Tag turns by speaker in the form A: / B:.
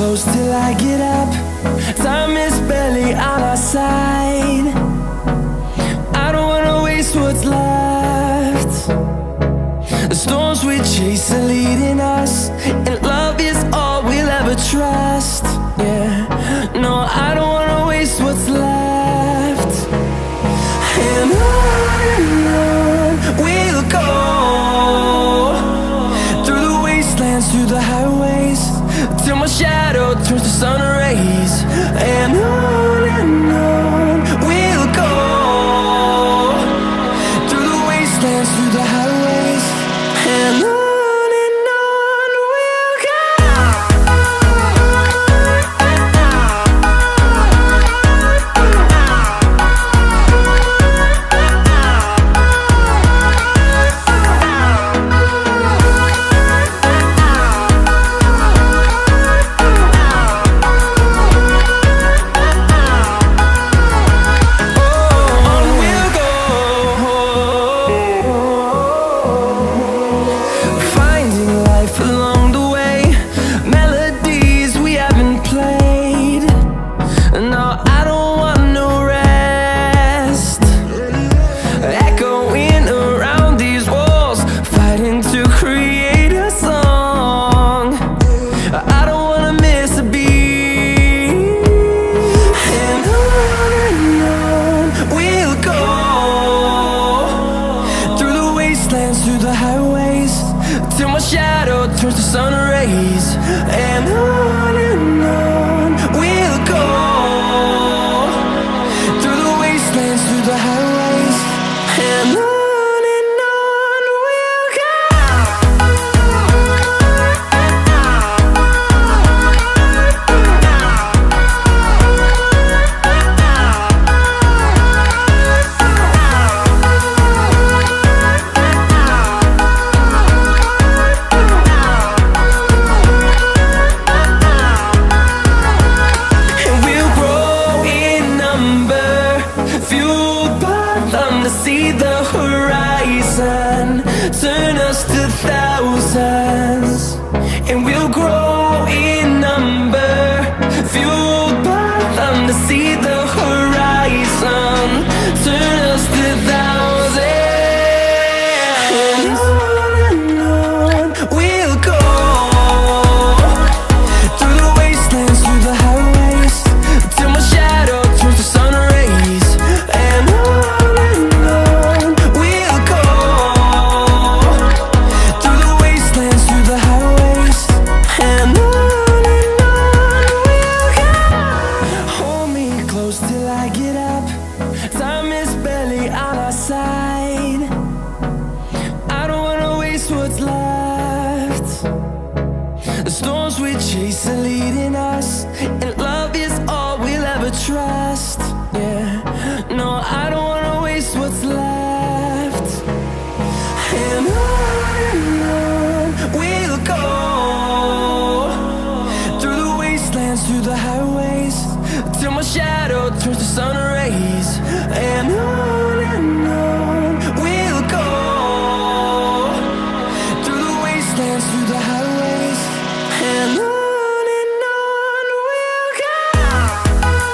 A: close till I get up. Time is barely on our side. I don't wanna waste what's left. The storms we chase are leading us, and love is all we'll ever trust. Yeah, no, I don't wanna waste what's left. And on we'll go, through the wastelands, through the highways, till my shadow turns to sun rays. And on we'll go, through the wastelands, through the highways, and on we'll go. Through the highways, till my shadow turns to sun rays. And on we'll go, through the wastelands, through the highways, and on we'll go. See the horizon, turn us to thousands, and we'll grow in number, fueled by them. To see the horizon, turn us to thousands, and on we'll go, through the wastelands, through the highways, till my shadow turns to sun rays. And till I get up, time is barely on our side. I don't wanna waste what's left. The storms we chase are leading us, and love is all we'll ever trust. Yeah, no, I don't wanna waste what's left. And on we'll go, through the wastelands, through the highways, till my shadow turns to sun rays. And on